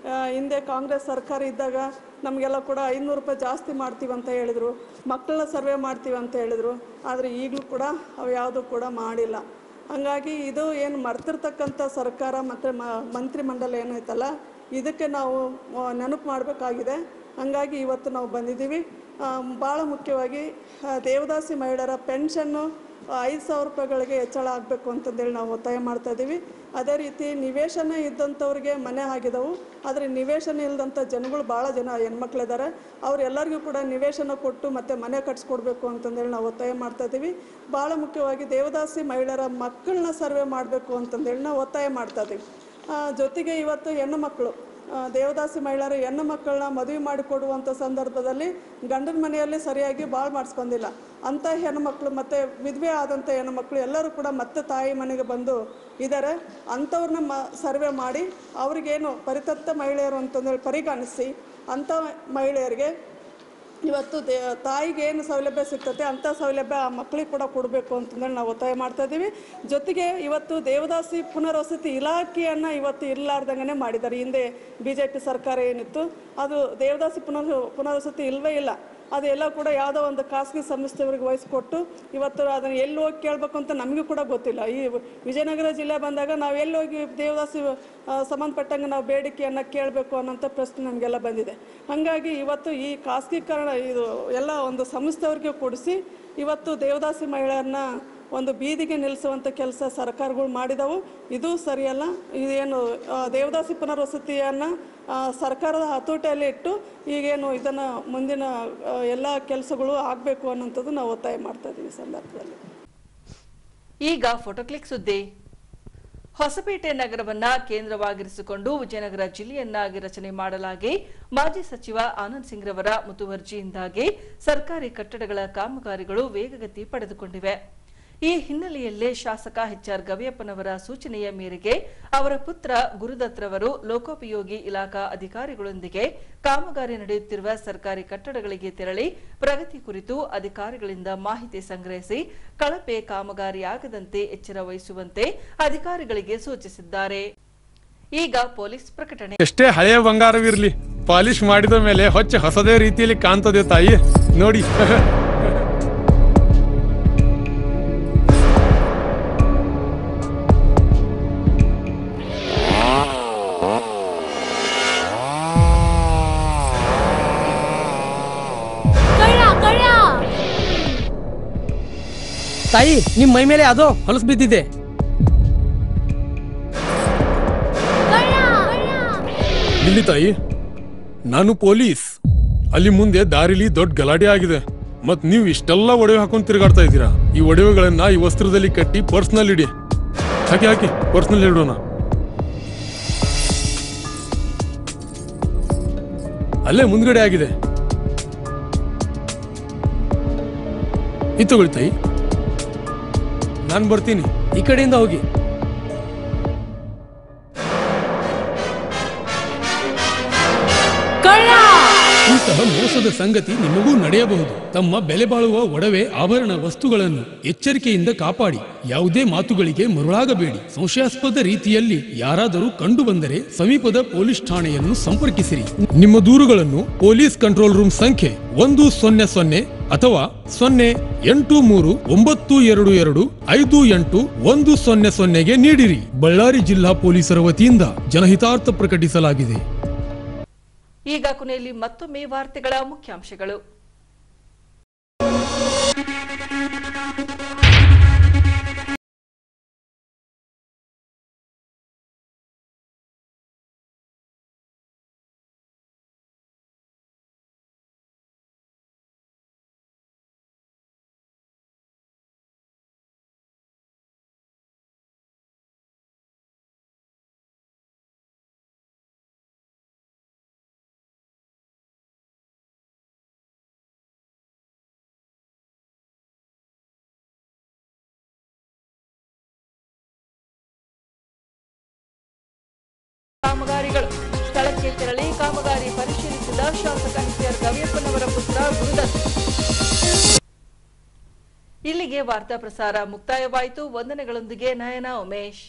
ಹಿಂದೆ ಕಾಂಗ್ರೆಸ್ ಸರ್ಕಾರ ಇದ್ದಾಗ ನಮಗೆಲ್ಲ ಕೂಡ 500 ರೂಪಾಯಿ ಜಾಸ್ತಿ ಮಾಡ್ತೀವಿ ಅಂತ ಹೇಳಿದರು, ಮಕ್ಕಳನ್ನ ಸರ್ವೆ ಮಾಡ್ತೀವಿ ಅಂತ ಹೇಳಿದರು. ಆದರೆ ಈಗಲೂ ಕೂಡ ಅವು ಯಾವುದೂ ಕೂಡ ಮಾಡಿಲ್ಲ. ಹಾಗಾಗಿ ಇದು ಏನು ಮರ್ತಿರ್ತಕ್ಕಂಥ ಸರ್ಕಾರ ಮತ್ತು ಮಂತ್ರಿಮಂಡಲ ಏನೈತಲ್ಲ, ಇದಕ್ಕೆ ನಾವು ನೆನಪು ಮಾಡಬೇಕಾಗಿದೆ. ಹಾಗಾಗಿ ಇವತ್ತು ನಾವು ಬಂದಿದ್ದೀವಿ. ಭಾಳ ಮುಖ್ಯವಾಗಿ ದೇವದಾಸಿ ಮಹಿಳೆಯರ ಪೆನ್ಷನ್ನು 5,000 ರೂಪಾಯಿಗಳಿಗೆ ಹೆಚ್ಚಳ ಆಗಬೇಕು ಅಂತಂದೇಳಿ ನಾವು ಒತ್ತಾಯ ಮಾಡ್ತಾಯಿದ್ದೀವಿ. ಅದೇ ರೀತಿ ನಿವೇಶನ ಇದ್ದಂಥವ್ರಿಗೆ ಮನೆ ಆಗಿದವು, ಆದರೆ ನಿವೇಶನ ಇಲ್ಲದಂಥ ಜನಗಳು ಭಾಳ ಜನ ಹೆಣ್ಮಕ್ಳಿದ್ದಾರೆ. ಅವರೆಲ್ಲರಿಗೂ ಕೂಡ ನಿವೇಶನ ಕೊಟ್ಟು ಮತ್ತು ಮನೆ ಕಟ್ಸ್ಕೊಡ್ಬೇಕು ಅಂತಂದೇಳಿ ನಾವು ಒತ್ತಾಯ ಮಾಡ್ತಾಯಿದ್ದೀವಿ. ಭಾಳ ಮುಖ್ಯವಾಗಿ ದೇವದಾಸಿ ಮಹಿಳೆಯರ ಮಕ್ಕಳನ್ನ ಸರ್ವೆ ಮಾಡಬೇಕು ಅಂತಂದೇಳಿ ನಾವು ಒತ್ತಾಯ ಮಾಡ್ತಾಯಿದ್ದೀವಿ. ಜೊತೆಗೆ ಇವತ್ತು ಹೆಣ್ಣು ಮಕ್ಕಳು ದೇವದಾಸಿ ಮಹಿಳೆಯರು ಹೆಣ್ಣು ಮಕ್ಕಳನ್ನ ಮದುವೆ ಮಾಡಿಕೊಡುವಂಥ ಸಂದರ್ಭದಲ್ಲಿ ಗಂಡನ ಮನೆಯಲ್ಲಿ ಸರಿಯಾಗಿ ಭಾಳ ಮಾಡಿಸ್ಕೊಂಡಿಲ್ಲ. ಅಂಥ ಹೆಣ್ಣುಮಕ್ಕಳು ಮತ್ತು ವಿಧವೆ ಆದಂಥ ಹೆಣ್ಣುಮಕ್ಕಳು ಎಲ್ಲರೂ ಕೂಡ ಮತ್ತೆ ತಾಯಿ ಮನೆಗೆ ಬಂದು ಇದ್ದಾರೆ. ಅಂಥವ್ರನ್ನ ಸರ್ವೆ ಮಾಡಿ ಅವ್ರಿಗೇನು ಪರಿತ್ಯಕ್ತ ಮಹಿಳೆಯರು ಅಂತಂದೇಳಿ ಪರಿಗಣಿಸಿ ಅಂಥ ಮಹಿಳೆಯರಿಗೆ ಇವತ್ತು ತಾಯಿಗೆ ಏನು ಸೌಲಭ್ಯ ಸಿಗ್ತದೆ ಅಂಥ ಸೌಲಭ್ಯ ಆ ಮಕ್ಕಳಿಗೆ ಕೂಡ ಕೊಡಬೇಕು ಅಂತಂದೇಳಿ ನಾವು ಒತ್ತಾಯ ಮಾಡ್ತಾಯಿದ್ದೀವಿ. ಜೊತೆಗೆ ಇವತ್ತು ದೇವದಾಸಿ ಪುನರ್ವಸತಿ ಇಲಾಖೆಯನ್ನು ಇವತ್ತು ಇರಲಾರ್ದಂಗೆ ಮಾಡಿದ್ದಾರೆ. ಹಿಂದೆ BJP ಸರ್ಕಾರ ಏನಿತ್ತು ಅದು ದೇವದಾಸಿ ಪುನರ್ವಸತಿ ಇಲ್ಲವೇ ಇಲ್ಲ. ಅದೆಲ್ಲ ಕೂಡ ಯಾವುದೋ ಒಂದು ಖಾಸಗಿ ಸಂಸ್ಥೆಯವರಿಗೆ ವಹಿಸ್ಕೊಟ್ಟು ಇವತ್ತು ಅದನ್ನು ಎಲ್ಲಿ ಹೋಗಿ ಕೇಳಬೇಕು ಅಂತ ನಮಗೂ ಕೂಡ ಗೊತ್ತಿಲ್ಲ. ಈ ವಿಜಯನಗರ ಜಿಲ್ಲೆ ಬಂದಾಗ ನಾವು ಎಲ್ಲಿ ಹೋಗಿ ದೇವದಾಸಿ ಸಂಬಂಧಪಟ್ಟಂಗೆ ನಾವು ಬೇಡಿಕೆಯನ್ನು ಕೇಳಬೇಕು ಅನ್ನೋಂಥ ಪ್ರಶ್ನೆ ನಮಗೆಲ್ಲ ಬಂದಿದೆ. ಹಾಗಾಗಿ ಇವತ್ತು ಈ ಖಾಸಗೀಕರಣ ಇದು ಎಲ್ಲ ಒಂದು ಸಂಸ್ಥೆಯವ್ರಿಗೆ ಕೊಡಿಸಿ ಇವತ್ತು ದೇವದಾಸಿ ಮಹಿಳೆಯರನ್ನ ಒಂದು ಬೀದಿಗೆ ನಿಲ್ಲಿಸುವಂಥ ಕೆಲಸ ಸರ್ಕಾರಗಳು ಮಾಡಿದವು. ಇದು ಸರಿಯಲ್ಲ. ಇದೇನು ದೇವದಾಸಿ ಪುನರ್ವಸತಿಯನ್ನು ಸರ್ಕಾರದ ಹತೋಟಿಯಲ್ಲಿ ಇಟ್ಟು ಈಗೇನು ಇದನ್ನು ಮುಂದಿನ ಎಲ್ಲ ಕೆಲಸಗಳು ಆಗಬೇಕು ಅನ್ನೋಂಥದ್ದು ನಾವು ಒತ್ತಾಯ ಮಾಡ್ತಾ ಇದ್ದೀವಿ ಸಂದರ್ಭದಲ್ಲಿ. ಈಗ ಫೋಟೋ ಕ್ಲಿಕ್ ಸುದ್ದಿ. ಹೊಸಪೇಟೆ ನಗರವನ್ನ ಕೇಂದ್ರವಾಗಿರಿಸಿಕೊಂಡು ವಿಜಯನಗರ ಜಿಲ್ಲೆಯನ್ನಾಗಿ ರಚನೆ ಮಾಡಲಾಗಿ ಮಾಜಿ ಸಚಿವ ಆನಂದ್ ಸಿಂಗ್ ರವರ ಮುತುವರ್ಜಿಯಿಂದಾಗಿ ಸರ್ಕಾರಿ ಕಟ್ಟಡಗಳ ಕಾಮಗಾರಿಗಳು ವೇಗಗತಿ ಪಡೆದುಕೊಂಡಿವೆ. ಈ ಹಿನ್ನೆಲೆಯಲ್ಲೇ ಶಾಸಕ ಎಚ್ಆರ್ ಗವಿಯಪ್ಪನವರ ಸೂಚನೆಯ ಮೇರೆಗೆ ಅವರ ಪುತ್ರ ಗುರುದತ್ರವರು ಲೋಕೋಪಯೋಗಿ ಇಲಾಖಾ ಅಧಿಕಾರಿಗಳೊಂದಿಗೆ ಕಾಮಗಾರಿ ನಡೆಯುತ್ತಿರುವ ಸರ್ಕಾರಿ ಕಟ್ಟಡಗಳಿಗೆ ತೆರಳಿ ಪ್ರಗತಿ ಕುರಿತು ಅಧಿಕಾರಿಗಳಿಂದ ಮಾಹಿತಿ ಸಂಗ್ರಹಿಸಿ ಕಳಪೆ ಕಾಮಗಾರಿಯಾಗದಂತೆ ಎಚ್ಚರ ವಹಿಸುವಂತೆ ಅಧಿಕಾರಿಗಳಿಗೆ ಸೂಚಿಸಿದ್ದಾರೆ. ಈಗ ಪೊಲೀಸ್ ಪ್ರಕಟಣೆ. ಎಷ್ಟೇ ಹಳೆಯ ಬಂಗಾರವಿರಲಿ, ಪಾಲಿಶ್ ಮಾಡಿದ ಮೇಲೆ ಹೊಚ್ಚ ಹೊಸದೇ ರೀತಿಯಲ್ಲಿ ಕಾಣ್ತದೆ ತಾಯಿ ನೋಡಿ. ತಾಯಿ, ನಿಮ್ ಮೈ ಮೇಲೆ ಅದೋ ಹೊಲಸು ಬಿದ್ದಿದೆ. ಇಲ್ಲಿ ತಾಯಿ, ನಾನು ಪೊಲೀಸ್. ಅಲ್ಲಿ ಮುಂದೆ ದಾರಿಲಿ ದೊಡ್ಡ ಗಲಾಟೆ ಆಗಿದೆ. ಮತ್ ನೀವು ಇಷ್ಟೆಲ್ಲ ಒಡವೆ ಹಾಕೊಂಡು ತಿರುಗಾಡ್ತಾ ಇದ್ದೀರಾ. ಈ ಒಡವೆಗಳನ್ನ ಈ ವಸ್ತ್ರದಲ್ಲಿ ಕಟ್ಟಿ ಪರ್ಸ್ನಲ್ಲಿ ಇಡಿ. ಹಾಕಿ ಪರ್ಸ್ನಲ್ಲಿ ಇಡೋಣ. ಅಲ್ಲೇ ಮುಂದ್ಗಡೆ ಆಗಿದೆ. ಇದು ತಗೊಳ್ಳಿ ತಾಯಿ, ನಾನು ಬರ್ತೀನಿ. ಈ ಕಡೆಯಿಂದ ಹೋಗಿ. ಇಂತಹ ಮೋಸದ ಸಂಗತಿ ನಿಮಗೂ ನಡೆಯಬಹುದು. ತಮ್ಮ ಬೆಲೆ ಬಾಳುವ ಒಡವೆ ಆಭರಣ ವಸ್ತುಗಳನ್ನು ಎಚ್ಚರಿಕೆಯಿಂದ ಕಾಪಾಡಿ. ಯಾವುದೇ ಮಾತುಗಳಿಗೆ ಮರುಳಾಗಬೇಡಿ. ಸಂಶಯಾಸ್ಪದ ರೀತಿಯಲ್ಲಿ ಯಾರಾದರೂ ಕಂಡು ಬಂದರೆ ಸಮೀಪದ ಪೊಲೀಸ್ ಠಾಣೆಯನ್ನು ಸಂಪರ್ಕಿಸಿರಿ. ನಿಮ್ಮ ದೂರುಗಳನ್ನು ಪೊಲೀಸ್ ಕಂಟ್ರೋಲ್ ರೂಮ್ ಸಂಖ್ಯೆ 100 ಅಥವಾ 0832258100ಗೆ ನೀಡಿರಿ. ಬಳ್ಳಾರಿ ಜಿಲ್ಲಾ ಪೊಲೀಸರ ವತಿಯಿಂದ ಜನಹಿತಾರ್ಥ ಪ್ರಕಟಿಸಲಾಗಿದೆ. ಈಗ ಕೊನೆಯಲ್ಲಿ ಮತ್ತೊಮ್ಮೆ ವಾರ್ತೆಗಳ ಮುಖ್ಯಾಂಶಗಳು. ಕಾಮಗಾರಿಗಳು ಸ್ಥಳಕ್ಕೆ ತೆರಳಿ ಕಾಮಗಾರಿ ಪರಿಶೀಲಿಸಿದ ಶಾಸಕ ಎಚ್ಆರ್ ಗವಿಯಪ್ಪನವರ ಪುತ್ರ ಗುರುದತ್. ಇಲ್ಲಿಗೆ ವಾರ್ತಾ ಪ್ರಸಾರ ಮುಕ್ತಾಯವಾಯಿತು. ವಂದನೆಗಳೊಂದಿಗೆ ನಯನ ಉಮೇಶ್.